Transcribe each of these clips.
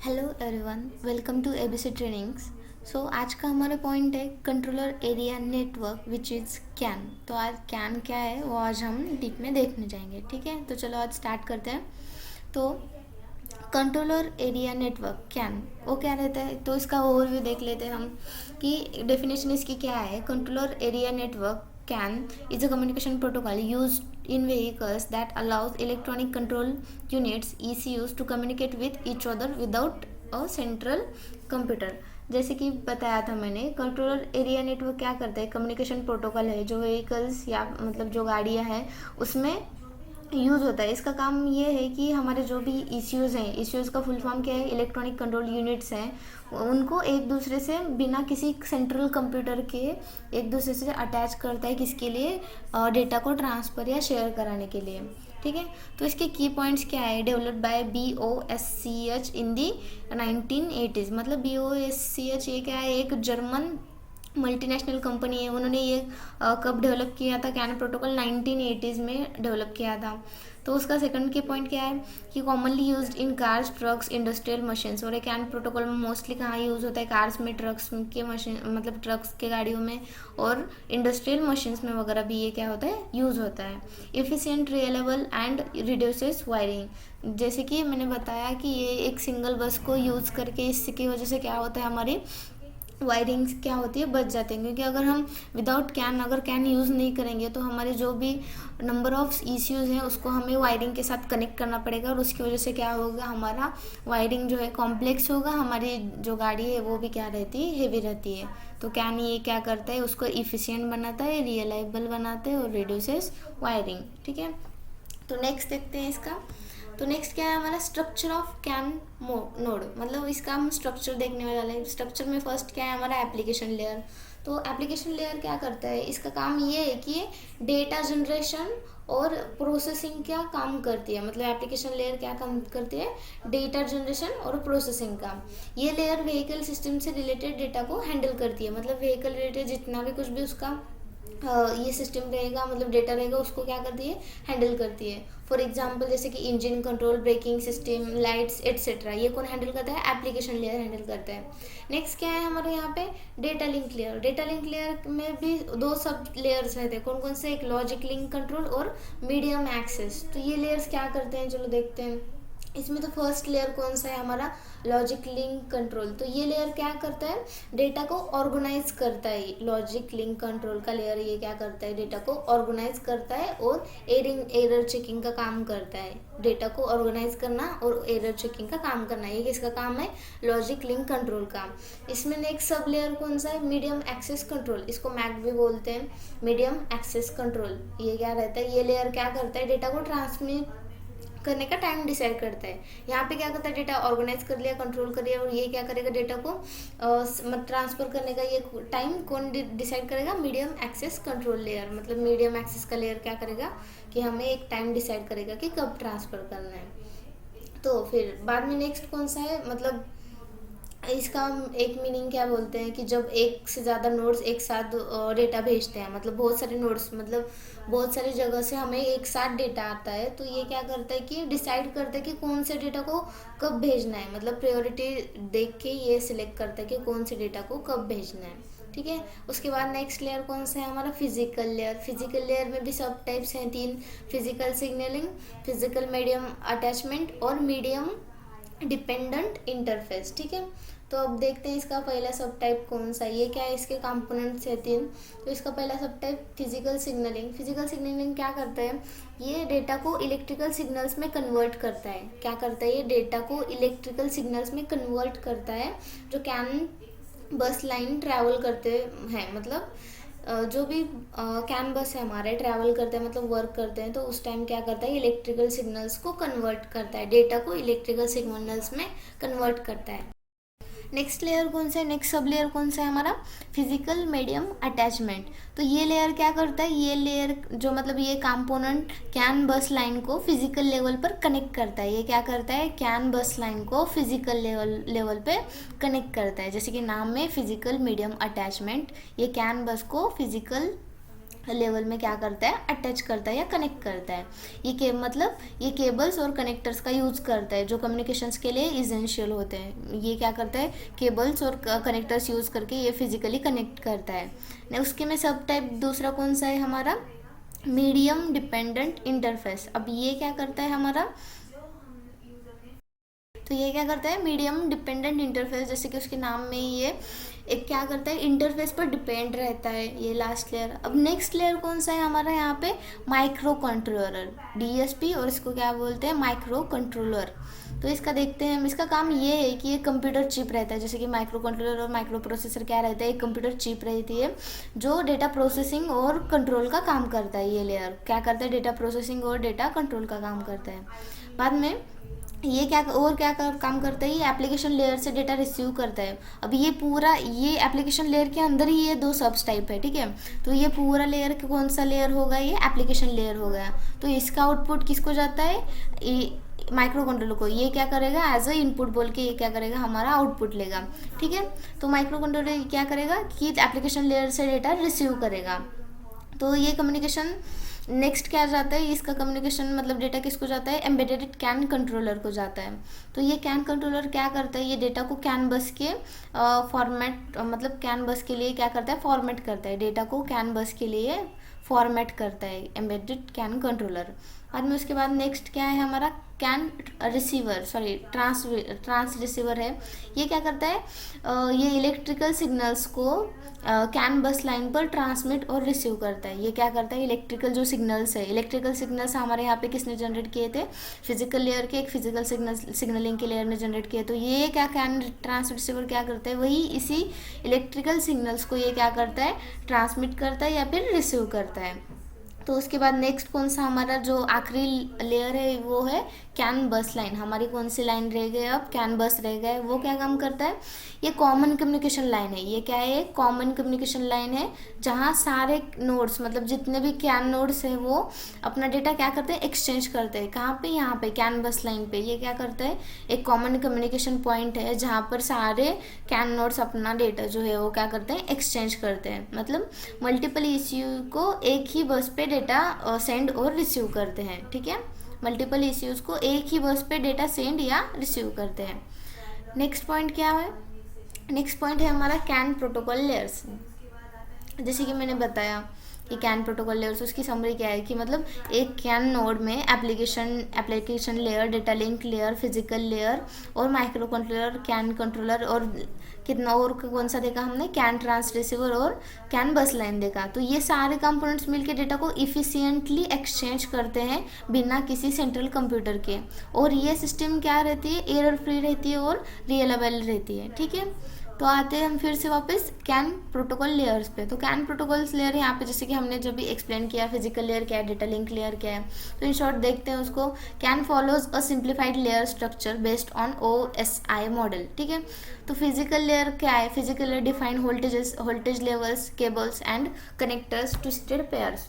Hello everyone, welcome to ABC trainings. So आज का हमारा पॉइंट है controller area network which is CAN. तो आज कैन क्या है वो आज हम डीप में देखने जाएंगे। ठीक है, तो चलो आज स्टार्ट करते हैं। तो कंट्रोलर एरिया नेटवर्क कैन वो क्या रहता है, तो इसका ओवरव्यू देख लेते हैं हम कि डेफिनेशन इसकी क्या है। Controller area network CAN is a communication protocol used in vehicles that allows electronic control units ECUs to communicate with each other without a central computer। जैसे कि बताया था मैंने, कंट्रोलर एरिया नेटवर्क क्या करता है, कम्युनिकेशन प्रोटोकॉल है जो व्हीकल्स या मतलब जो गाड़ियाँ हैं उसमें यूज़ होता है। इसका काम ये है कि हमारे जो भी इश्यूज़ हैं, इश्यूज़ का फुल फॉर्म क्या है, इलेक्ट्रॉनिक कंट्रोल यूनिट्स हैं, उनको एक दूसरे से बिना किसी सेंट्रल कंप्यूटर के एक दूसरे से अटैच करता है। किसके लिए? डेटा को ट्रांसफ़र या शेयर कराने के लिए। ठीक है, तो इसके की पॉइंट्स क्या है? Developed by BOSCH in the 1980s। मतलब BOSCH ये क्या है, एक जर्मन मल्टीनेशनल कंपनी है। उन्होंने ये कब डेवलप किया था? कैन प्रोटोकॉल 1980s में डेवलप किया था। तो उसका सेकंड की पॉइंट क्या है कि commonly used in cars, trucks, industrial machines. और ये कैन प्रोटोकॉल मोस्टली कहाँ यूज़ होता है? कार्स में, ट्रक्स के मशीन मतलब ट्रक्स के गाड़ियों में, और इंडस्ट्रियल मशीन्स में वगैरह भी ये क्या होता है, यूज़ होता है। Efficient, reliable and reduces wiring. जैसे कि मैंने बताया कि ये एक सिंगल बस को यूज़ करके इसकी वजह से क्या होता है, हमारी वायरिंग क्या होती है, बच जाते हैं। क्योंकि अगर हम विदाउट कैन, अगर कैन यूज़ नहीं करेंगे तो हमारे जो भी नंबर ऑफ इश्यूज़ हैं उसको हमें वायरिंग के साथ कनेक्ट करना पड़ेगा, और उसकी वजह से क्या होगा, हमारा वायरिंग जो है कॉम्प्लेक्स होगा, हमारी जो गाड़ी है वो भी क्या रहती है, हेवी रहती है। तो कैन ये क्या करता है, उसको इफ़िशिएंट बनाता है, रिलायबल बनाते हैं और रिड्यूसेस वायरिंग। ठीक है, तो नेक्स्ट देखते हैं इसका। तो नेक्स्ट क्या है हमारा, स्ट्रक्चर ऑफ कैन नोड। मतलब इसका हम स्ट्रक्चर देखने वाले हैं। स्ट्रक्चर में फर्स्ट क्या है हमारा, एप्लीकेशन लेयर। तो एप्लीकेशन लेयर क्या करता है, इसका काम ये है कि डेटा जनरेशन और प्रोसेसिंग क्या काम करती है। मतलब एप्लीकेशन लेयर क्या काम करती है, डेटा जनरेशन और प्रोसेसिंग का। ये लेयर व्हीकल सिस्टम से रिलेटेड डेटा को हैंडल करती है। मतलब व्हीकल रिलेटेड जितना भी कुछ भी उसका ये सिस्टम रहेगा, मतलब डेटा रहेगा, उसको क्या करती है, हैंडल करती है। फॉर एग्जांपल जैसे कि engine control, braking system, lights etcetera, ये कौन हैंडल करता है, एप्लीकेशन लेयर हैंडल करता है। नेक्स्ट क्या है हमारे यहाँ पे, data link layer. Data link layer में भी दो सब लेयर्स रहते हैं। कौन कौन से, एक लॉजिक लिंक कंट्रोल और मीडियम एक्सेस। तो ये लेयर्स क्या करते हैं, चलो देखते हैं। इसमें तो फर्स्ट लेयर कौन सा है हमारा, लॉजिक लिंक कंट्रोल। तो ये लेयर क्या करता है, डेटा को ऑर्गेनाइज करता है। लॉजिक लिंक कंट्रोल का लेयर ये क्या करता है, डेटा को ऑर्गेनाइज करता है और एरर चेकिंग का काम करता है। डेटा को ऑर्गेनाइज करना और एरर चेकिंग का काम करना, ये किसका काम है, लॉजिक लिंक कंट्रोल का। इसमें नेक्स्ट सब लेयर कौन सा है, मीडियम एक्सेस कंट्रोल। इसको मैक भी बोलते हैं, मीडियम एक्सेस कंट्रोल। ये क्या रहता है, ये लेयर क्या करता है, डेटा को ट्रांसमिट करने का टाइम डिसाइड करता है। यहाँ पे क्या करता है, डेटा ऑर्गेनाइज कर लिया, कंट्रोल कर लिया, और ये क्या करेगा, डेटा को ट्रांसफर करने का ये टाइम कौन डिसाइड करेगा, मीडियम एक्सेस कंट्रोल लेयर। मतलब मीडियम एक्सेस का लेयर क्या करेगा कि हमें एक टाइम डिसाइड करेगा कि कब ट्रांसफर करना है। तो फिर बाद में नेक्स्ट कौन सा है, मतलब इसका एक मीनिंग क्या बोलते हैं कि जब एक से ज़्यादा नोड्स एक साथ डेटा भेजते हैं, मतलब बहुत सारे नोड्स, मतलब बहुत सारी जगह से हमें एक साथ डेटा आता है, तो ये क्या करता है कि डिसाइड करता है कि कौन से डेटा को कब भेजना है। मतलब प्रायोरिटी देख के ये सिलेक्ट करता है कि कौन से डेटा को कब भेजना है। ठीक है, उसके बाद नेक्स्ट लेयर कौन सा है हमारा, फिजिकल लेयर। फिजिकल लेयर में भी सब टाइप्स हैं, तीन, physical signalling, physical medium attachment और मीडियम डिपेंडेंट इंटरफेस। ठीक है, तो अब देखते हैं इसका पहला सब टाइप कौन सा है। ये क्या है, इसके कंपोनेंट्स है तीन। तो इसका पहला सब type physical signalling. Physical signalling क्या करता है, ये डेटा को इलेक्ट्रिकल सिग्नल्स में कन्वर्ट करता है। क्या करता है, ये डेटा को इलेक्ट्रिकल सिग्नल्स में कन्वर्ट करता है, जो कैन बस लाइन ट्रैवल करते हैं। मतलब जो भी कैन बस है हमारे ट्रैवल करते हैं, मतलब वर्क करते हैं, तो उस टाइम क्या करता है, इलेक्ट्रिकल सिग्नल्स को कन्वर्ट करता है, डेटा को इलेक्ट्रिकल सिग्नल्स में कन्वर्ट करता है। नेक्स्ट लेयर कौन सा है, नेक्स्ट सब लेयर कौन सा है हमारा, फिजिकल मीडियम अटैचमेंट। तो ये लेयर क्या करता है, ये लेयर जो मतलब ये कंपोनेंट कैन बस लाइन को फिजिकल लेवल पर कनेक्ट करता है। ये क्या करता है, कैन बस लाइन को फिजिकल लेवल पे कनेक्ट करता है। जैसे कि नाम में फिजिकल मीडियम अटैचमेंट, ये कैन बस को फिजिकल लेवल में क्या करता है, अटैच करता है या कनेक्ट करता है। मतलब ये केबल्स और कनेक्टर्स का यूज़ करता है जो कम्युनिकेशंस के लिए इसेंशियल होते हैं। ये क्या करता है, केबल्स और कनेक्टर्स यूज़ करके ये फिजिकली कनेक्ट करता है। उसके में सब टाइप दूसरा कौन सा है हमारा, मीडियम डिपेंडेंट इंटरफेस। अब ये क्या करता है हमारा, तो ये क्या करता है, मीडियम डिपेंडेंट इंटरफेस, जैसे कि उसके नाम में ही ये एक क्या करता है, इंटरफेस पर डिपेंड रहता है, ये लास्ट लेयर। अब नेक्स्ट लेयर कौन सा है हमारा यहाँ पे, माइक्रो कंट्रोलर, डीएसपी, और इसको क्या बोलते हैं, माइक्रो कंट्रोलर। तो इसका देखते हैं हम। इसका काम ये है कि ये कंप्यूटर चिप रहता है, जैसे कि माइक्रो कंट्रोलर और माइक्रो प्रोसेसर क्या रहता है, एक कंप्यूटर चिप रहती है जो डेटा प्रोसेसिंग और कंट्रोल का काम करता है। ये लेयर क्या करता है, डेटा प्रोसेसिंग और डेटा कंट्रोल का काम करता है। बाद में ये काम करता है, ये एप्लीकेशन लेयर से डेटा रिसीव करता है। अब ये पूरा, ये एप्लीकेशन लेयर के अंदर ही ये 2 सब्स टाइप है, ठीक है। तो ये पूरा लेयर कौन सा लेयर होगा, ये एप्लीकेशन लेयर हो गया। तो इसका आउटपुट किसको जाता है, माइक्रो कंट्रोलर को। ये क्या करेगा, एज अ इनपुट बोल के ये क्या करेगा, हमारा आउटपुट लेगा, ठीक है। तो माइक्रो कंट्रोलर क्या करेगा कि एप्लीकेशन लेयर से डेटा रिसीव करेगा। तो ये कम्युनिकेशन नेक्स्ट क्या जाता है, इसका कम्युनिकेशन मतलब डेटा किसको जाता है, एम्बेडेड कैन कंट्रोलर को जाता है। तो ये कैन कंट्रोलर क्या करता है, ये डेटा को कैन बस के फॉर्मेट, मतलब कैन बस के लिए क्या करता है, फॉर्मेट करता है, डेटा को कैन बस के लिए फॉर्मेट करता है एम्बेडेड कैन कंट्रोलर। बाद में उसके बाद नेक्स्ट क्या है हमारा, कैन रिसीवर, ट्रांस रिसीवर है। ये क्या करता है, ये इलेक्ट्रिकल सिग्नल्स को कैन बस लाइन पर ट्रांसमिट और रिसीव करता है। ये क्या करता है, इलेक्ट्रिकल जो सिग्नल्स है, इलेक्ट्रिकल सिग्नल्स हमारे यहाँ पे किसने जनरेट किए थे, फिजिकल लेयर के, एक फिजिकल सिग्नलिंग के लेयर ने जनरेट किए। तो ये क्या कैन ट्रांस रिसीवर क्या करता है, वही इसी इलेक्ट्रिकल सिग्नल्स को ये क्या करता है, ट्रांसमिट करता है या फिर रिसीव करता है। तो उसके बाद नेक्स्ट कौन सा हमारा जो आखिरी लेयर है वो है कैन बस लाइन। हमारी कौन सी लाइन रह गई, अब कैन बस रह गए। वो क्या काम करता है, ये कॉमन कम्युनिकेशन लाइन है। ये क्या है, कॉमन कम्युनिकेशन लाइन है जहाँ सारे नोड्स, मतलब जितने भी कैन नोड्स हैं वो अपना डेटा क्या करते हैं, एक्सचेंज करते हैं। कहाँ पे, यहाँ पे कैन बस लाइन पे। ये क्या करता है, एक कॉमन कम्युनिकेशन पॉइंट है जहाँ पर सारे कैन नोड्स अपना डेटा जो है वो क्या करते हैं, एक्सचेंज करते हैं। मतलब मल्टीपल ईसीयू को एक ही बस पे डेटा सेंड और रिसीव करते हैं, ठीक है। मल्टीपल ईसीयूज को एक ही बस पे डेटा सेंड या रिसीव करते हैं। नेक्स्ट पॉइंट क्या है, नेक्स्ट पॉइंट है हमारा कैन प्रोटोकॉल लेयर्स। जैसे कि मैंने बताया कि कैन प्रोटोकॉल लेयर्स, उसकी समरी क्या है कि मतलब एक कैन नोड में application layer, data link layer, physical layer और माइक्रो कंट्रोलर, कैन कंट्रोलर, और कितना और कौन सा देखा हमने, कैन ट्रांस रिसीवर और कैन बस लाइन देखा। तो ये सारे कंपोनेंट्स मिलके डेटा को इफिशिएंटली एक्सचेंज करते हैं बिना किसी सेंट्रल कंप्यूटर के। और ये सिस्टम क्या रहती है, एरर फ्री रहती है और रिलायबल रहती है, ठीक है। तो आते हैं हम फिर से वापस कैन प्रोटोकॉल लेयर्स पे। तो कैन प्रोटोकॉल्स लेयर यहाँ पे जैसे कि हमने जब भी एक्सप्लेन किया, फिजिकल लेयर क्या है, डेटा लिंक लेयर क्या है। तो इन शॉर्ट देखते हैं उसको। Can follows a simplified layer structure based on OSI model, ठीक है। तो फिजिकल लेयर क्या है, physical layer define voltage levels, cables and connectors, twisted pairs.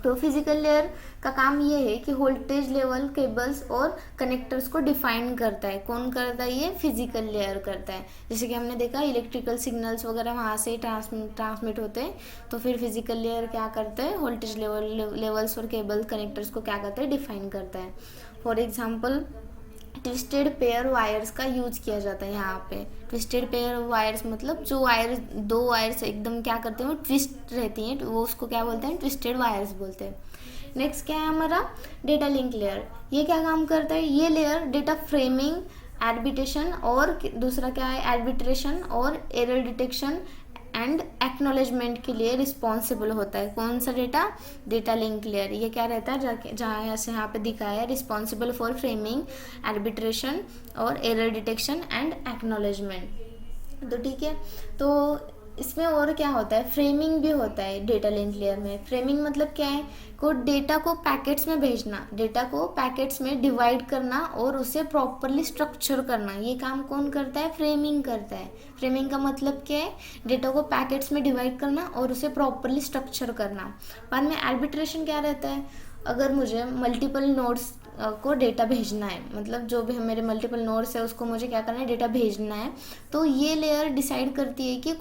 तो फिजिकल लेयर का काम ये है कि वोल्टेज लेवल, केबल्स और कनेक्टर्स को डिफाइन करता है। कौन करता है, ये फिजिकल लेयर करता है। जैसे कि हमने देखा इलेक्ट्रिकल सिग्नल्स वगैरह वहाँ से ट्रांसमिट होते हैं। तो फिर फिजिकल लेयर क्या करता है, वोल्टेज लेवल्स और केबल कनेक्टर्स को क्या करता है, डिफाइन करता है। For example twisted pair wires का यूज किया जाता है यहाँ पे। ट्विस्टेड पेयर वायर्स मतलब जो वायर, 2 वायर्स एकदम क्या करते हैं, वो ट्विस्ट रहती हैं, वो उसको क्या बोलते हैं, ट्विस्टेड वायर्स बोलते हैं। नेक्स्ट क्या है हमारा, डेटा लिंक लेयर। ये क्या काम करता है, ये लेयर डेटा फ्रेमिंग, एर्बिट्रेशन, और दूसरा क्या है, एर्बिट्रेशन और एरर डिटेक्शन एंड एक्नॉलेजमेंट के लिए रिस्पॉन्सिबल होता है। कौन सा डेटा लिंक लेयर। ये क्या रहता है, जहाँ यहाँ पे दिखाया है, रिस्पॉन्सिबल फॉर फ्रेमिंग, आर्बिट्रेशन और एरर डिटेक्शन एंड एक्नॉलेजमेंट। तो ठीक है, तो इसमें और क्या होता है, फ्रेमिंग भी होता है डेटा लिंक लेयर में। फ्रेमिंग मतलब क्या है, डेटा को पैकेट्स में भेजना, डेटा को पैकेट्स में डिवाइड करना और उसे प्रॉपरली स्ट्रक्चर करना। ये काम कौन करता है, फ्रेमिंग करता है। फ्रेमिंग का मतलब क्या है, डेटा को पैकेट्स में डिवाइड करना और उसे प्रॉपरली स्ट्रक्चर करना। बाद में आर्बिट्रेशन क्या रहता है, अगर मुझे मल्टीपल नोड्स को डेटा भेजना है, मतलब जो भी मेरे मल्टीपल नोड्स है उसको मुझे क्या करना है, डेटा भेजना है। तो ये लेयर डिसाइड करती है कि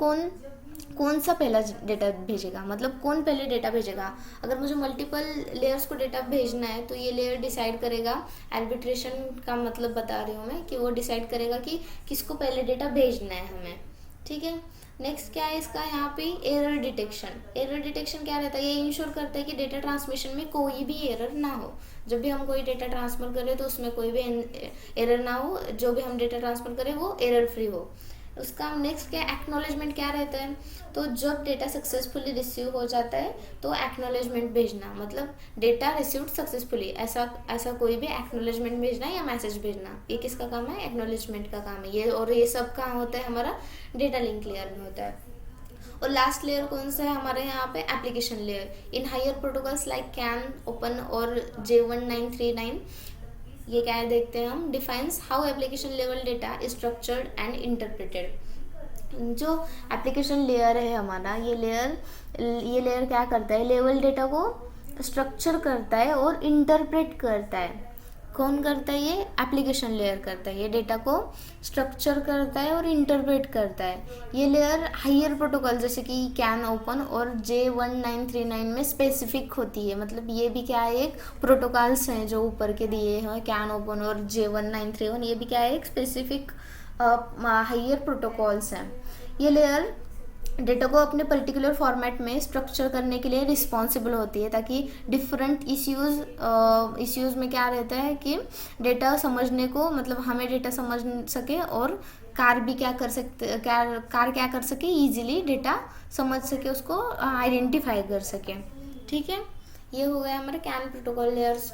कौन सा पहला डेटा भेजेगा, मतलब कौन पहले डेटा भेजेगा। अगर मुझे मल्टीपल लेयर्स को डेटा भेजना है तो ये लेयर डिसाइड करेगा, आर्बिट्रेशन का मतलब बता रही हूँ मैं, कि वो डिसाइड करेगा कि किसको पहले डेटा भेजना है हमें, ठीक है। नेक्स्ट क्या है इसका, यहाँ पे एरर डिटेक्शन। एरर डिटेक्शन क्या रहता है, ये इंश्योर करता है कि डेटा ट्रांसमिशन में कोई भी एरर ना हो। जब भी हम कोई डेटा ट्रांसफर करें तो उसमें कोई भी एरर ना हो, जो भी हम डेटा ट्रांसफर करें वो एरर फ्री हो। उसका नेक्स्ट क्या, एक्नॉलेजमेंट क्या रहता है, तो जब डेटा सक्सेसफुली रिसीव हो जाता है तो एक्नॉलेजमेंट भेजना, मतलब डेटा रिसीव्ड सक्सेसफुली, ऐसा ऐसा कोई भी एक्नॉलेजमेंट भेजना या मैसेज भेजना, ये किसका काम है, एक्नॉलेजमेंट का काम है ये। और ये सब कहाँ होता है, हमारा डेटा लिंक लेयर में होता है। और लास्ट लेयर कौन सा है हमारे यहाँ पे, application layer. In higher protocols like CAN, open और J1939, ये क्या है देखते हैं हम, defines how application level data structured and interpreted. जो एप्लीकेशन लेयर है हमारा, ये लेयर क्या करता है, लेवल डेटा को स्ट्रक्चर करता है और इंटरप्रेट करता है। कौन करता है, ये एप्लीकेशन लेयर करता है, ये डेटा को स्ट्रक्चर करता है और इंटरप्रेट करता है। ये लेयर हायर प्रोटोकॉल जैसे कि कैन, ओपन और J1939 में स्पेसिफिक होती है, मतलब ये भी क्या है, एक प्रोटोकॉल्स हैं जो ऊपर के दिए हैं, कैन, ओपन और J1931, ये भी क्या है, एक स्पेसिफिक हायर प्रोटोकॉल्स हैं। ये लेयर डेटा को अपने पर्टिकुलर फॉर्मेट में स्ट्रक्चर करने के लिए रिस्पॉन्सिबल होती है, ताकि डिफरेंट इश्यूज़ में क्या रहता है कि डेटा समझने को, मतलब हमें डेटा समझ सके और कार भी क्या कर सकते, कार क्या कर सके, इजीली डेटा समझ सके, उसको आइडेंटिफाई कर सके, ठीक है। ये हो गया हमारे can protocol layers.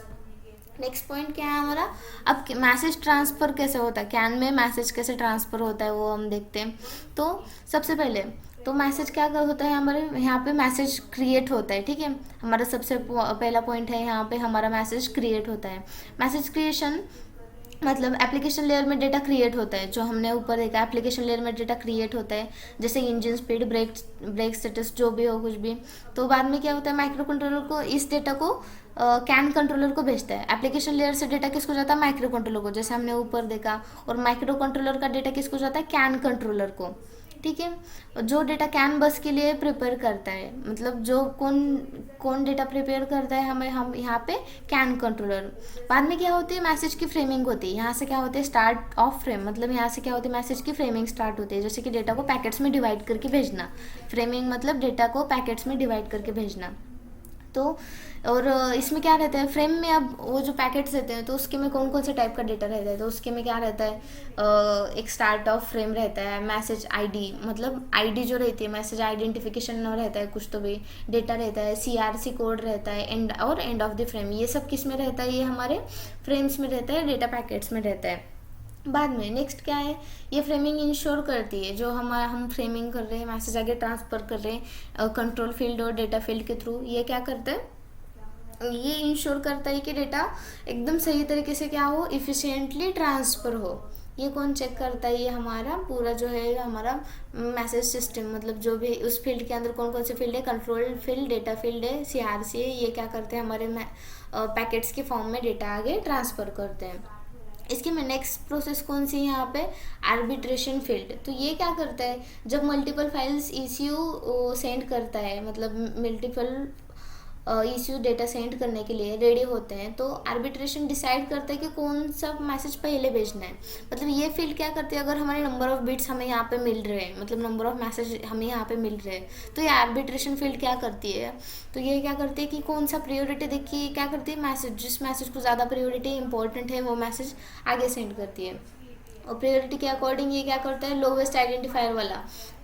Next point क्या है हमारा, अब मैसेज ट्रांसफ़र कैसे होता है, कैन में मैसेज कैसे ट्रांसफ़र होता है वो हम देखते हैं। तो सबसे पहले तो मैसेज क्या होता है, हमारे यहाँ पे मैसेज क्रिएट होता है, ठीक है। हमारा सबसे पहला पॉइंट है यहाँ पे, हमारा मैसेज क्रिएट होता है। मैसेज क्रिएशन मतलब एप्लीकेशन लेयर में डेटा क्रिएट होता है, जो हमने ऊपर देखा, एप्लीकेशन लेयर में डेटा क्रिएट होता है, जैसे इंजन स्पीड, ब्रेक स्टेटस, जो भी हो कुछ भी। तो बाद में क्या होता है, माइक्रो कंट्रोलर को इस डेटा को कैन कंट्रोलर को भेजता है। एप्लीकेशन लेयर से डेटा किसको जाता है, माइक्रो कंट्रोलर को, जैसे हमने ऊपर देखा। और माइक्रो कंट्रोलर का डेटा किसको जाता है, कैन कंट्रोलर को, ठीक है। जो डेटा कैन बस के लिए प्रिपेयर करता है, मतलब जो कौन डेटा प्रिपेयर करता है, हम यहाँ पे कैन कंट्रोलर। बाद में क्या होती है, मैसेज की फ्रेमिंग होती है। यहाँ से क्या होती है, स्टार्ट ऑफ फ्रेम, मतलब यहाँ से क्या होती है, मैसेज की फ्रेमिंग स्टार्ट होती है, जैसे कि डेटा को पैकेट्स में डिवाइड करके भेजना। फ्रेमिंग मतलब डेटा को पैकेट्स में डिवाइड करके भेजना। तो और इसमें क्या रहता है, फ्रेम में अब वो जो पैकेट्स रहते हैं तो उसके में कौन कौन से टाइप का डेटा रहता है, तो उसके में क्या रहता है, एक स्टार्ट ऑफ फ्रेम रहता है, मैसेज आईडी, मतलब आईडी जो रहती है, मैसेज आइडेंटिफिकेशन रहता है कुछ तो भी, डेटा रहता है, CRC कोड रहता है, एंड ऑफ द फ्रेम। ये सब किस में रहता है, ये हमारे फ्रेम्स में रहता है, डेटा पैकेट्स में रहता है। बाद में नेक्स्ट क्या है, ये फ्रेमिंग इंश्योर करती है, जो हम फ्रेमिंग कर रहे हैं, मैसेज आगे ट्रांसफ़र कर रहे हैं कंट्रोल फील्ड और डेटा फील्ड के थ्रू, ये क्या करता है, ये इंश्योर करता है कि डेटा एकदम सही तरीके से क्या हो, इफ़िशिएंटली ट्रांसफ़र हो। ये कौन चेक करता है, ये हमारा पूरा जो है हमारा मैसेज सिस्टम, मतलब जो भी उस फील्ड के अंदर कौन कौन से फील्ड है, कंट्रोल फील्ड, डेटा फील्ड है, CRC है, ये क्या करते हैं, हमारे पैकेट्स के फॉर्म में डेटा आगे ट्रांसफ़र करते हैं। इसकी में नेक्स्ट प्रोसेस कौन सी है यहाँ पे, आर्बिट्रेशन फील्ड। तो ये क्या करता है, जब मल्टीपल फाइल्स ECU सेंड करता है, मतलब मल्टीपल ECU डेटा सेंड करने के लिए रेडी होते हैं, तो आर्बिट्रेशन डिसाइड करता है कि कौन सा मैसेज पहले भेजना है। मतलब ये फील्ड क्या करती है, अगर हमारे नंबर ऑफ बिट्स हमें यहाँ पे मिल रहे हैं, मतलब नंबर ऑफ मैसेज हमें यहाँ पे मिल रहे हैं, तो ये आर्बिट्रेशन फील्ड क्या करती है, तो ये क्या करती है कि कौन सा प्रायोरिटी देखिए क्या करती है, मैसेज जिस मैसेज को ज़्यादा प्रायोरिटी इंपॉर्टेंट है वो मैसेज आगे सेंड करती है। और प्रायोरिटी के अकॉर्डिंग ये क्या करता है, लोवेस्ट आइडेंटिफायर वाला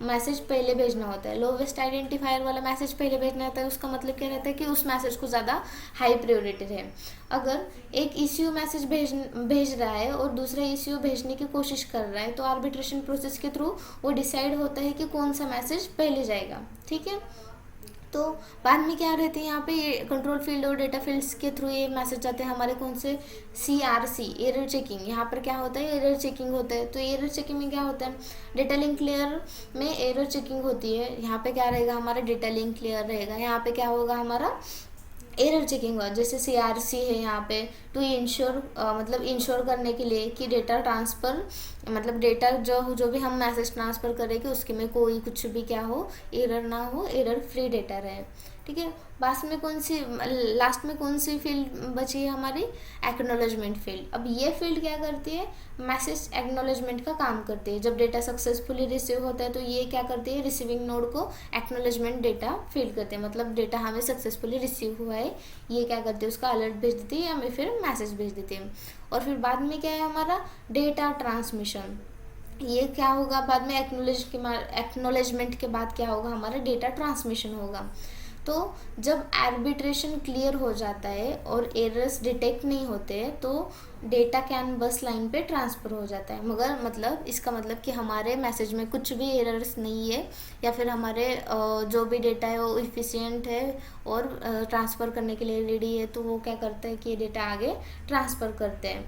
मैसेज पहले भेजना होता है। लोवेस्ट आइडेंटिफायर वाला मैसेज पहले भेजना होता है, उसका मतलब क्या रहता है कि उस मैसेज को ज़्यादा हाई प्रायोरिटी है। अगर एक ECU मैसेज भेज रहा है और दूसरा ECU भेजने की कोशिश कर रहा है, तो आर्बिट्रेशन प्रोसेस के थ्रू वो डिसाइड होता है कि कौन सा मैसेज पहले जाएगा, ठीक है। तो बाद में क्या रहते हैं यहाँ पे, ये कंट्रोल फील्ड और डेटा फील्ड्स के थ्रू ये मैसेज जाते हैं हमारे कौन से, CRC, एरर चेकिंग। यहाँ पर क्या होता है, एरर चेकिंग होता है। तो एरर चेकिंग में क्या होता है, डेटा लिंक लेयर में एरर चेकिंग होती है। यहाँ पे क्या रहेगा, हमारा डेटा लिंक लेयर रहेगा। यहाँ पे क्या होगा, हमारा एरर चेकिंग हुआ, जैसे CRC है यहाँ पे, टू इंश्योर मतलब इंश्योर करने के लिए कि डेटा ट्रांसफ़र मतलब डेटा जो भी हम मैसेज ट्रांसफ़र करें कि उसके में कोई कुछ भी क्या हो, एरर ना हो, एरर फ्री डेटा रहे। ठीक है। लास्ट में कौन सी फील्ड बची है हमारी, एक्नॉलेजमेंट फील्ड। अब ये फील्ड क्या करती है, मैसेज एक्नॉलेजमेंट का काम करती है। जब डेटा सक्सेसफुली रिसीव होता है तो ये क्या करती है, रिसीविंग नोड को एक्नॉलेजमेंट डेटा फील करते हैं, मतलब डेटा हमें सक्सेसफुली रिसीव हुआ है, ये क्या करती है, उसका अलर्ट भेज देती है या हमें फिर मैसेज भेज देती है। और फिर बाद में क्या है हमारा, डेटा ट्रांसमिशन। ये क्या होगा बाद में, एक्नॉलेजमेंट के बाद क्या होगा, हमारा डेटा ट्रांसमिशन होगा। तो जब आर्बिट्रेशन क्लियर हो जाता है और एरर्स डिटेक्ट नहीं होते तो डेटा कैन बस लाइन पे ट्रांसफ़र हो जाता है। मगर मतलब इसका मतलब कि हमारे मैसेज में कुछ भी एरर्स नहीं है, या फिर हमारे जो भी डेटा है वो इफ़िशिएंट है और ट्रांसफ़र करने के लिए रेडी है, तो वो क्या करता है कि डेटा आगे ट्रांसफ़र करते हैं।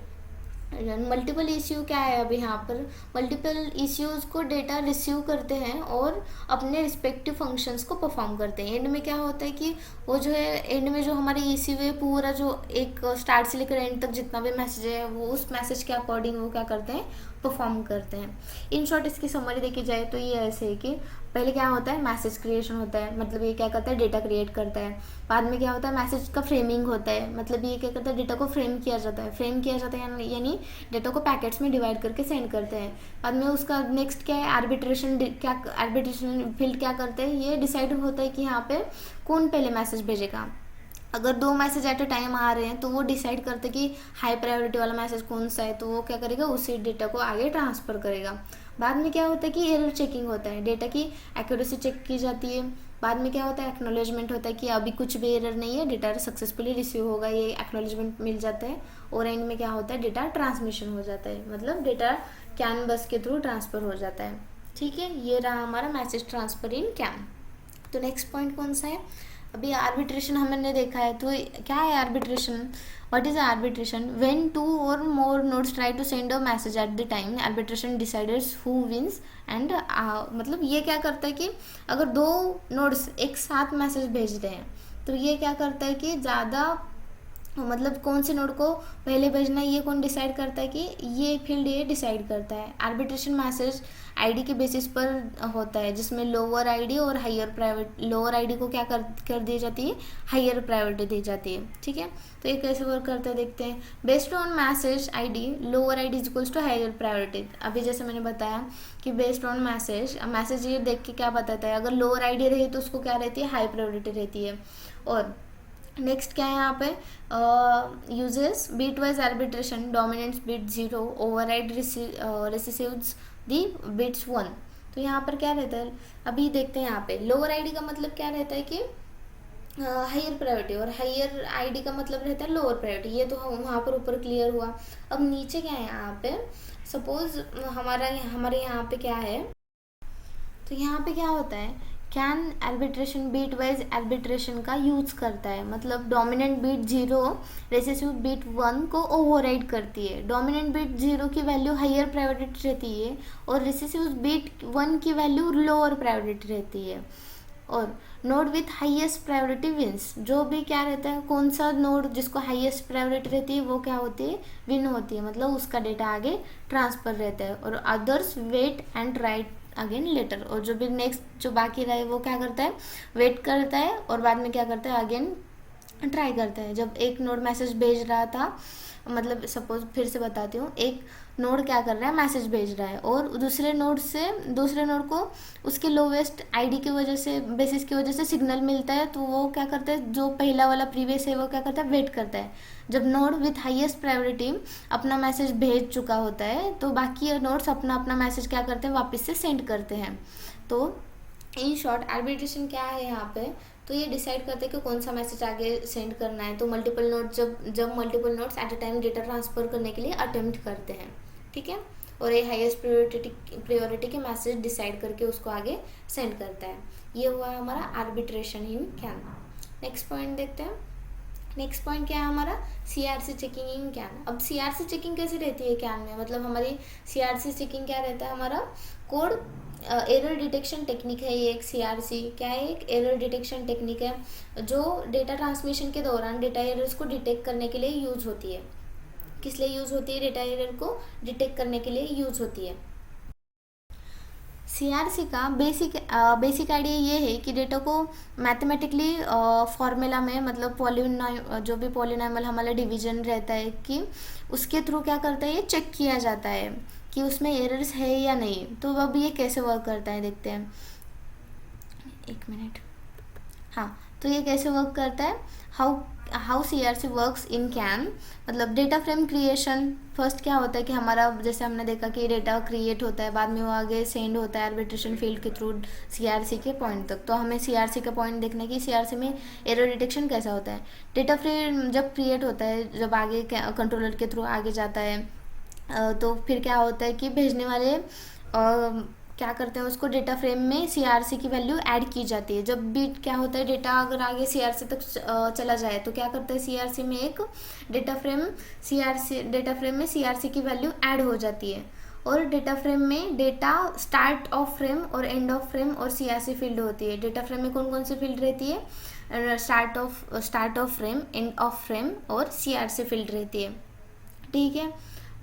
मल्टीपल इश्यू क्या है, अब यहाँ पर मल्टीपल इश्यूज़ को डेटा रिसीव करते हैं और अपने रिस्पेक्टिव फंक्शंस को परफॉर्म करते हैं। एंड में क्या होता है कि वो जो है एंड में जो हमारे इश्यू है पूरा जो एक स्टार्ट से लेकर एंड तक जितना भी मैसेज है वो उस मैसेज के अकॉर्डिंग वो क्या करते हैं, परफॉर्म करते हैं। इन शॉर्ट इसकी समरी देखी जाए तो ये ऐसे है कि पहले क्या होता है, मैसेज क्रिएशन होता है, मतलब ये क्या करता है, डेटा क्रिएट करता है। बाद में क्या होता है, मैसेज का फ्रेमिंग होता है, मतलब ये क्या करता है, डेटा को फ्रेम किया जाता है। यानी डेटा को पैकेट्स में डिवाइड करके सेंड करते हैं। बाद में उसका नेक्स्ट क्या है, आर्बिट्रेशन फील्ड क्या करते हैं, ये डिसाइड होता है कि यहाँ पे कौन पहले मैसेज भेजेगा। अगर 2 मैसेज एट अ टाइम आ रहे हैं तो वो डिसाइड करते कि हाई प्रायोरिटी वाला मैसेज कौन सा है, तो वो क्या करेगा, उसी डेटा को आगे ट्रांसफ़र करेगा। बाद में क्या होता है कि एरर चेकिंग होता है, डेटा की एक्यूरेसी चेक की जाती है। बाद में क्या होता है, एक्नॉलेजमेंट होता है कि अभी कुछ भी एरर नहीं है, डेटा सक्सेसफुली रिसीव होगा, ये एक्नॉलेजमेंट मिल जाता है। और एंड में क्या होता है, डेटा ट्रांसमिशन हो जाता है, मतलब डेटा कैन बस के थ्रू ट्रांसफ़र हो जाता है। ठीक है, ये रहा हमारा मैसेज ट्रांसफ़र इन कैन। तो नेक्स्ट पॉइंट कौन सा है, अभी आर्बिट्रेशन हमने देखा है। तो क्या है arbitration, what is arbitration, when 2 और more nodes try to send a message at the time arbitration decides who wins and मतलब ये क्या करता है कि अगर 2 नोड्स एक साथ मैसेज भेज रहे हैं तो ये क्या करता है कि ज़्यादा मतलब कौन से नोड को पहले भेजना है ये कौन डिसाइड करता है, कि ये फील्ड ये डिसाइड करता है। आर्बिट्रेशन मैसेज आईडी के बेसिस पर होता है, जिसमें लोअर आईडी और लोअर आईडी को क्या कर दी जाती है, हायर प्रायोरिटी दी जाती है। ठीक है, तो ये कैसे वर्क करता है देखते हैं। Based on message ID lower ID is equals to higher priority. अभी जैसे मैंने बताया कि बेस्ड ऑन मैसेज ये देख के क्या बताता है, अगर लोअर आईडी रही तो उसको क्या रहती है, हाई प्रायोरिटी रहती है। और नेक्स्ट क्या है यहाँ पे, uses bit wise arbitration, dominance bit 0 override receives the bits 1। तो यहाँ पर क्या रहता है, अभी देखते हैं यहाँ पे लोअर आईडी का मतलब क्या रहता है कि हायर प्रायोरिटी, और हायर आईडी का मतलब रहता है लोअर प्रायोरिटी। ये तो वहाँ पर ऊपर क्लियर हुआ। अब नीचे क्या है यहाँ पे, सपोज हमारे यहाँ पे क्या है, तो यहाँ पे क्या होता है, CAN arbitration bit wise arbitration का यूज करता है, मतलब डोमिनेंट बीट 0 रेसेसिव बीट 1 को ओवरराइड करती है। डोमिनेंट बीट 0 की वैल्यू हायर प्रायोरिटी रहती है और रेसेसिव बीट 1 की वैल्यू लोअर प्रायोरिटी रहती है। और node with highest priority wins, जो भी क्या रहता है, कौन सा नोड जिसको हाईएस्ट प्रायोरिटी रहती है वो क्या होती है, विन होती है, मतलब उसका डेटा आगे ट्रांसफर रहता है। और others wait and write again later, और जो भी नेक्स्ट जो बाकी रहे वो क्या करता है, वेट करता है और बाद में क्या करता है, अगेन ट्राई करता है। जब एक नोड मैसेज भेज रहा था, मतलब सपोज फिर से बताती हूँ, एक नोड क्या कर रहा है, मैसेज भेज रहा है और दूसरे नोड को उसके लोवेस्ट आईडी की वजह से, बेसिस की वजह से सिग्नल मिलता है, तो वो क्या करता है, जो पहला वाला प्रीवियस है वो क्या करता है, वेट करता है। जब नोड विथ हाईएस्ट प्रायोरिटी अपना मैसेज भेज चुका होता है तो बाकी नोड्स अपना अपना मैसेज क्या करते हैं, वापस से सेंड करते हैं। तो इन शॉर्ट आर्बिट्रेशन क्या है यहाँ पे, तो ये डिसाइड करते हैं कि कौन सा मैसेज आगे सेंड करना है। तो मल्टीपल नोड्स जब multiple nodes at a time data transfer करने के लिए अटेम्प्ट करते हैं। ठीक है, और ये हाईएस्ट प्रायोरिटी के मैसेज डिसाइड करके उसको आगे सेंड करता है। ये हुआ हमारा arbitration in can. Next point देखते हैं, नेक्स्ट पॉइंट क्या है हमारा, सीआरसी चेकिंग इन कैन। अब सीआरसी चेकिंग कैसे रहती है कैन में, मतलब हमारी सीआरसी चेकिंग क्या रहता है, हमारा कोड एरर डिटेक्शन टेक्निक है। ये एक सीआरसी क्या है, एक एरर डिटेक्शन टेक्निक है जो डेटा ट्रांसमिशन के दौरान डेटा एरर्स को डिटेक्ट करने के लिए यूज होती है। किस लिए यूज होती है, डेटा एरर को डिटेक्ट करने के लिए यूज होती है। सीआरसी का बेसिक आइडिया ये है कि डेटा को मैथमेटिकली फॉर्मूला में, मतलब जो भी पॉलिनॉमियल हमारा डिवीजन रहता है कि उसके थ्रू क्या करता है, ये चेक किया जाता है कि उसमें एरर्स है या नहीं। तो अब ये कैसे वर्क करता है देखते हैं, एक मिनट। हाँ, तो ये कैसे वर्क करता है, how CRC works in can. मतलब डेटा फ्रेम क्रिएशन, फर्स्ट क्या होता है कि हमारा, जैसे हमने देखा कि डेटा क्रिएट होता है, बाद में वो आगे सेंड होता है आर्बिट्रेशन फील्ड के थ्रू सीआरसी के पॉइंट तक। तो हमें सीआरसी का पॉइंट देखना है कि सीआरसी में एरर डिटेक्शन कैसा होता है। डेटा फ्रेम जब क्रिएट होता है, जब आगे कंट्रोलर के थ्रू आगे जाता है, तो फिर क्या होता है कि भेजने वाले क्या करते हैं, उसको डेटा फ्रेम में सीआरसी की वैल्यू ऐड की जाती है। जब भी क्या होता है, डेटा अगर आगे सीआरसी तक चला जाए तो क्या करता है, सीआरसी में एक डेटा फ्रेम में सीआरसी की वैल्यू ऐड हो जाती है। और डेटा फ्रेम में डेटा स्टार्ट ऑफ फ्रेम और एंड ऑफ फ्रेम और सीआरसी फील्ड होती है। डेटा फ्रेम में कौन कौन सी फील्ड रहती है, start of frame, end of frame और सीआरसी फील्ड रहती है। ठीक है,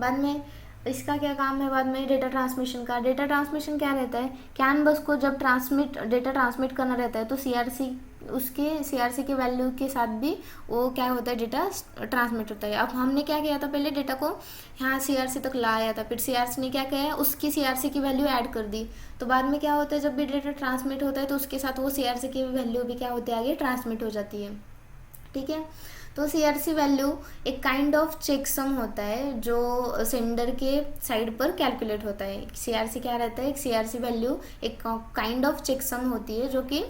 बाद में इसका क्या काम है, बाद में डेटा ट्रांसमिशन का। डेटा ट्रांसमिशन क्या रहता है, कैन बस को जब डेटा ट्रांसमिट करना रहता है तो सीआरसी के वैल्यू के साथ भी वो क्या होता है, डेटा ट्रांसमिट होता है। अब हमने क्या किया था, पहले डेटा को यहाँ सीआरसी तक लाया था, फिर सीआरसी ने क्या किया, उसकी सीआरसी की वैल्यू ऐड कर दी। तो बाद में क्या होता है, जब भी डेटा ट्रांसमिट होता है तो उसके साथ वो सीआरसी की वैल्यू भी क्या होती है, आगे ट्रांसमिट हो जाती है। ठीक है, तो सीआरसी वैल्यू एक काइंड ऑफ चेकसम होता है जो सेंडर के साइड पर कैलकुलेट होता है। सीआरसी क्या रहता है, एक सीआरसी वैल्यू एक काइंड ऑफ चेकसम होती है जो कि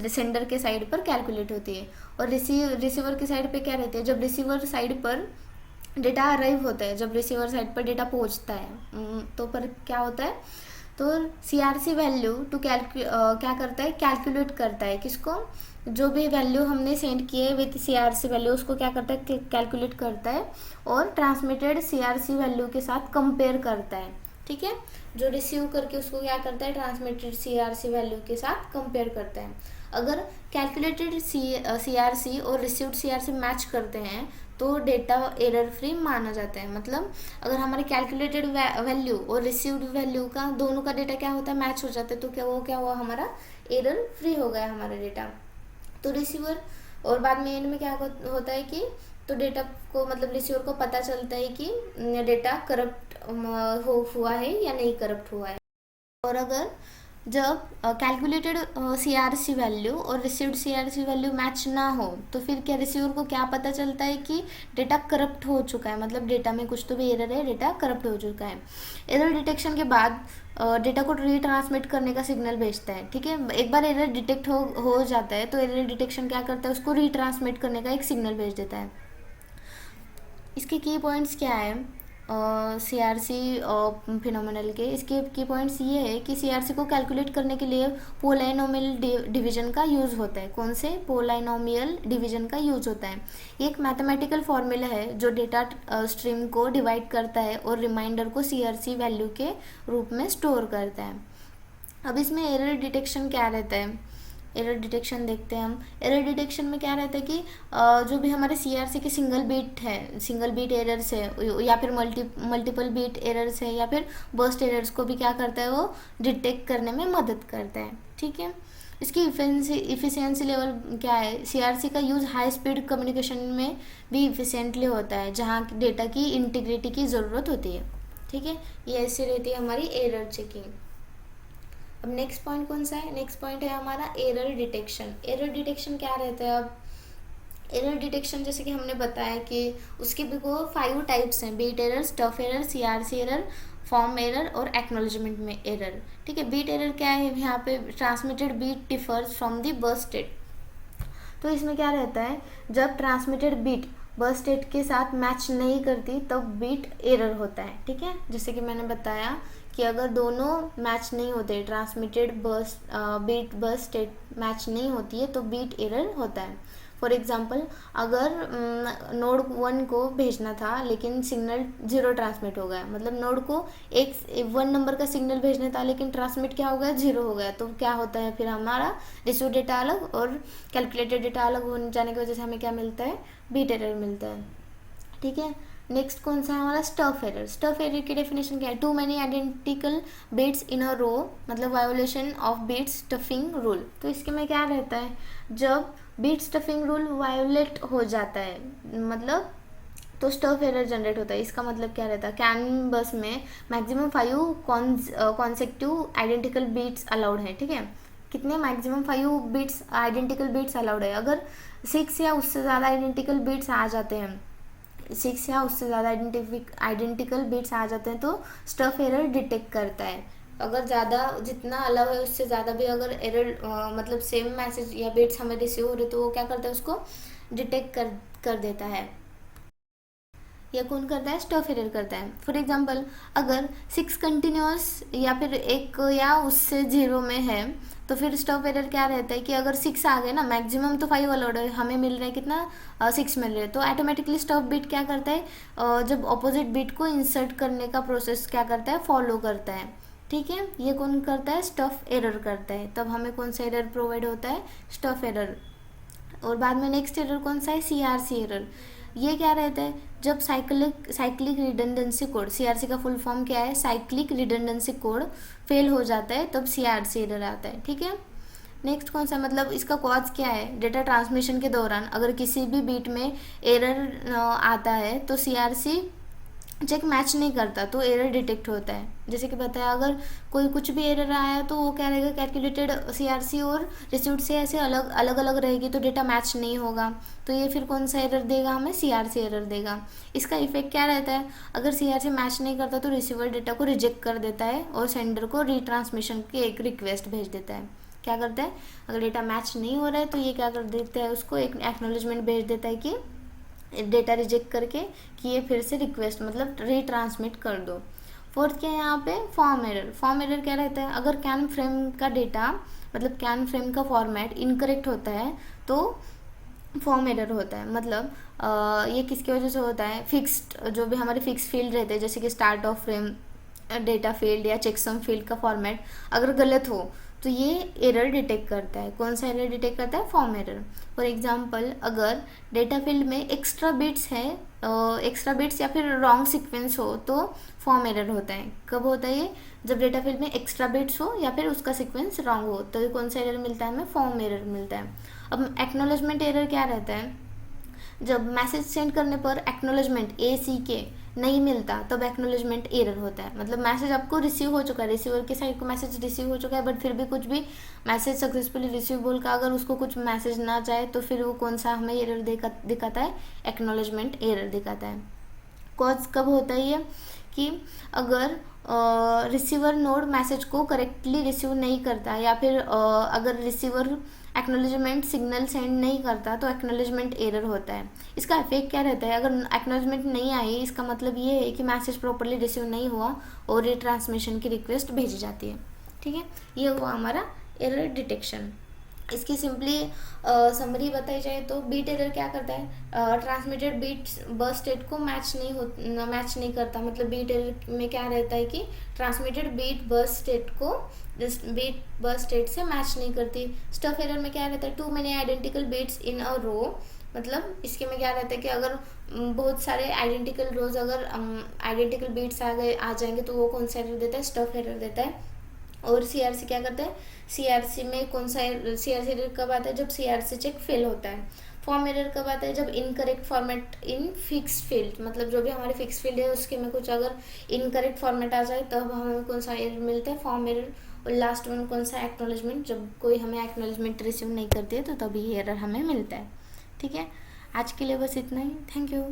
सेंडर के साइड पर कैलकुलेट होती है। और रिसीवर की साइड पे क्या रहती है, जब रिसीवर साइड पर डेटा अराइव होता है, जब रिसीवर साइड पर डेटा पहुंचता है तो पर क्या होता है, तो सीआरसी वैल्यू क्या करता है, कैलकुलेट करता है किसको, जो भी वैल्यू हमने सेंड किए विथ सीआरसी वैल्यू उसको क्या करता है, कैलकुलेट करता है और ट्रांसमिटेड सीआरसी वैल्यू के साथ कंपेयर करता है। ठीक है, जो रिसीव करके उसको क्या करता है, ट्रांसमिटेड सीआरसी वैल्यू के साथ कंपेयर करता है। अगर कैलकुलेटेड सीआरसी और रिसीव्ड सीआरसी मैच करते हैं तो डेटा एरर फ्री माना जाता है। मतलब अगर हमारे कैलकुलेटेड वैल्यू और रिसीव्ड वैल्यू का दोनों का डेटा क्या होता है, मैच हो जाता है, तो क्या हुआ, हमारा एरर फ्री हो गया हमारा डेटा। तो रिसीवर, और बाद में एंड में क्या होता है कि तो डेटा को, मतलब रिसीवर को पता चलता है कि डेटा करप्ट हुआ है या नहीं करप्ट हुआ है। और अगर जब कैलकुलेटेड सीआरसी वैल्यू और रिसीव्ड सीआरसी वैल्यू मैच ना हो तो फिर क्या, रिसीवर को क्या पता चलता है कि डेटा करप्ट हो चुका है, मतलब डेटा में कुछ तो भी एरर है, डेटा करप्ट हो चुका है। एरर डिटेक्शन के बाद डेटा को रीट्रांसमिट करने का सिग्नल भेजता है। ठीक है, एक बार एरर डिटेक्ट हो जाता है तो एरर डिटेक्शन क्या करता है, उसको रीट्रांसमिट करने का एक सिग्नल भेज देता है। इसके की पॉइंट्स क्या है, सीआरसी फिनोमिनल के इसके की पॉइंट्स ये है कि सीआरसी को कैलकुलेट करने के लिए पोलाइनोमियल डिवीजन का यूज़ होता है। कौन से, पोलाइनोमियल डिवीजन का यूज़ होता है। ये एक मैथमेटिकल फॉर्मूला है जो डेटा स्ट्रीम को डिवाइड करता है और रिमाइंडर को सीआरसी वैल्यू के रूप में स्टोर करता है। अब इसमें एरर डिटेक्शन क्या रहता है, एरर डिटेक्शन देखते हैं हम। एरर डिटेक्शन में क्या रहता है कि जो भी हमारे सीआरसी के सिंगल बीट एरर्स है या फिर मल्टीपल बीट एरर्स है या फिर बर्स्ट एरर्स को भी क्या करता है, वो डिटेक्ट करने में मदद करता है। ठीक है, इसकी इफिशियंसी लेवल क्या है, सीआरसी का यूज़ हाई स्पीड कम्युनिकेशन में भी इफिशियंटली होता है जहाँ डेटा की इंटीग्रिटी की ज़रूरत होती है। ठीक है, ये ऐसी रहती है हमारी एरर चेकिंग। अब नेक्स्ट पॉइंट कौन सा है, नेक्स्ट पॉइंट है हमारा एरर डिटेक्शन। एरर डिटेक्शन क्या रहता है, अब एरर डिटेक्शन जैसे कि हमने बताया कि उसके भी को 5 टाइप्स हैं, bit error, stuff error, CRC error, form error और एक्नॉलेजमेंट में एरर। ठीक है, बीट एरर क्या है, यहाँ पे transmitted bit differs from the bus state. तो इसमें क्या रहता है, जब ट्रांसमिटेड बीट बस स्टेट के साथ मैच नहीं करती तब बीट एरर होता है। ठीक है, जैसे कि मैंने बताया कि अगर दोनों मैच नहीं होते, ट्रांसमिटेड बीट बस स्टेट मैच नहीं होती है तो बीट एरर होता है। फॉर एग्जांपल अगर नोड 1 को भेजना था लेकिन सिग्नल 0 ट्रांसमिट हो गया, मतलब नोड को एक 1 नंबर का सिग्नल भेजना था लेकिन ट्रांसमिट क्या हो गया, 0 हो गया, तो क्या होता है फिर हमारा रिसीव डेटा अलग और कैलकुलेटेड डेटा अलग हो जाने की वजह से हमें क्या मिलता है, बीट एरर मिलता है। ठीक है, नेक्स्ट कौन सा है हमारा, स्टफ एरर। स्टफ एरर की डेफिनेशन क्या है, too many identical bits in a row, मतलब violation of bit stuffing rule. तो इसके में क्या रहता है, जब बिट स्टफिंग रूल वायोलेट हो जाता है मतलब तो स्टफ एरर जनरेट होता है। इसका मतलब क्या रहता है, कैन बस में मैक्सिमम 5 कॉन्सेक्टिव आइडेंटिकल बिट्स अलाउड है। ठीक है, कितने, maximum 5 bits identical bits allowed है। अगर 6 या उससे ज़्यादा आइडेंटिकल बिट्स आ जाते हैं, 6 या उससे ज़्यादा आइडेंटिकल बिट्स आ जाते हैं तो स्टफ एरर डिटेक्ट करता है। अगर ज़्यादा जितना अलाउ है उससे ज़्यादा भी अगर एरर मतलब सेम मैसेज या बिट्स हमें रिसीव हो रहे तो वो क्या करता है, उसको डिटेक्ट कर देता है। यह कौन करता है, स्टफ एरर करता है। फॉर एग्जांपल अगर 6 कंटिन्यूस या फिर एक या उससे 0 में है तो फिर स्टफ एरर क्या रहता है कि अगर 6 आ गए ना, मैक्सिमम तो 5 अलाउड है, हमें मिल रहा है कितना 6 मिल रहा है, तो ऑटोमेटिकली स्टफ बिट क्या करता है, जब अपोजिट बिट को इंसर्ट करने का प्रोसेस क्या करता है, फॉलो करता है। ठीक है, ये कौन करता है, स्टफ एरर करता है। तब हमें कौन सा एरर प्रोवाइड होता है, स्टफ एरर। और बाद में नेक्स्ट एरर कौन सा है, सीआरसी एरर। ये क्या रहता है, जब साइक्लिक रिडंडेंसी कोड, सीआरसी का फुल फॉर्म क्या है, साइक्लिक रिडंडेंसी कोड फेल हो जाता है तब सीआरसी एरर आता है। ठीक है, नेक्स्ट कौन सा, मतलब इसका कॉज क्या है, डेटा ट्रांसमिशन के दौरान अगर किसी भी बीट में एरर आता है तो सीआरसी चेक मैच नहीं करता तो एरर डिटेक्ट होता है। जैसे कि बताया, अगर कोई कुछ भी एरर आया तो वो क्या रहेगा, कैलकुलेटेड सीआरसी और रिसीव्ड से ऐसे अलग अलग रहेगी तो डेटा मैच नहीं होगा, तो ये फिर कौन सा एरर देगा हमें, सीआरसी एरर देगा। इसका इफेक्ट क्या रहता है, अगर सीआरसी मैच नहीं करता तो रिसीवर डेटा को रिजेक्ट कर देता है और सेंडर को रीट्रांसमिशन की एक रिक्वेस्ट भेज देता है। क्या करता है, अगर डेटा मैच नहीं हो रहा है तो ये क्या कर देता है, उसको एक एक्नॉलेजमेंट भेज देता है कि डेटा रिजेक्ट करके कि ये फिर से रिक्वेस्ट मतलब रीट्रांसमिट कर दो। फोर्थ क्या है यहाँ पे, फॉर्म एरर। फॉर्म एरर क्या रहता है, अगर कैन फ्रेम का डेटा मतलब कैन फ्रेम का फॉर्मेट इनकरेक्ट होता है तो फॉर्म एरर होता है। मतलब ये किसकी वजह से होता है, फिक्स्ड जो भी हमारे फिक्स फील्ड रहते हैं जैसे कि start of frame, data field या चेकसम फील्ड का फॉर्मेट अगर गलत हो तो ये एरर डिटेक्ट करता है। कौन सा एरर डिटेक्ट करता है, फॉर्म एरर। फॉर एग्जांपल अगर डेटा फील्ड में एक्स्ट्रा बिट्स है, एक्स्ट्रा बिट्स या फिर रॉन्ग सीक्वेंस हो तो फॉर्म एरर होता है। कब होता है ये, जब डेटा फील्ड में एक्स्ट्रा बिट्स हो या फिर उसका सीक्वेंस रॉन्ग हो तो कौन सा एरर मिलता है हमें, फॉर्म एरर मिलता है। अब एक्नॉलेजमेंट एरर क्या रहता है, जब मैसेज सेंड करने पर एक्नॉलेजमेंट ACK नहीं मिलता तब एक्नॉलेजमेंट एरर होता है। मतलब मैसेज आपको रिसीव हो चुका है, रिसीवर की साइड को मैसेज रिसीव हो चुका है बट फिर भी कुछ भी मैसेज सक्सेसफुली रिसीव बोल का अगर उसको कुछ मैसेज ना जाए तो फिर वो कौन सा हमें एरर दिखाता है, एक्नॉलेजमेंट एरर दिखाता है। कॉज कब होता है ये, कि अगर रिसीवर नोड मैसेज को करेक्टली रिसीव नहीं करता या फिर अगर रिसीवर एक्नॉलेजमेंट सिग्नल सेंड नहीं करता तो एक्नॉलेजमेंट एरर होता है। इसका इफेक्ट क्या रहता है, अगर एक्नॉलेजमेंट नहीं आई इसका मतलब ये है कि मैसेज प्रॉपरली रिसीव नहीं हुआ और रिट्रांसमिशन की रिक्वेस्ट भेजी जाती है। ठीक है, ये हुआ हमारा एरर डिटेक्शन। इसकी सिंपली समरी बताई जाए तो बीट एरर क्या करता है, ट्रांसमिटेड बीट बस स्टेट को मैच नहीं करता। मतलब बीट एरर में क्या रहता है कि ट्रांसमिटेड बीट बस स्टेट को बीट बस स्टेट से मैच नहीं करती। स्टफ एरर में क्या रहता है, to many identical beats in a row. मतलब इसके में क्या रहता है कि अगर बहुत सारे आइडेंटिकल रोज अगर आइडेंटिकल बीट्स आ जाएंगे तो वो कौन सा एरर देता है, स्टफ एरर देता है। और सीआरसी क्या करता है, सीआरसी में कौन सा सीआरसी एरर कब आता है, जब सीआरसी चेक फेल होता है। फॉर्म एरर कब आता है, जब incorrect format in fix field, मतलब जो भी हमारे फिक्स फील्ड है उसके में कुछ अगर इनकरेक्ट फॉर्मेट आ जाए तब हमें कौन सा एरर मिलता है, फॉर्म एरर। और लास्ट वन कौन सा, एक्नॉलेजमेंट, जब कोई हमें एक्नॉलेजमेंट रिसीव नहीं करती है तो तभी एरर हमें मिलता है। ठीक है, आज के लिए बस इतना ही, थैंक यू।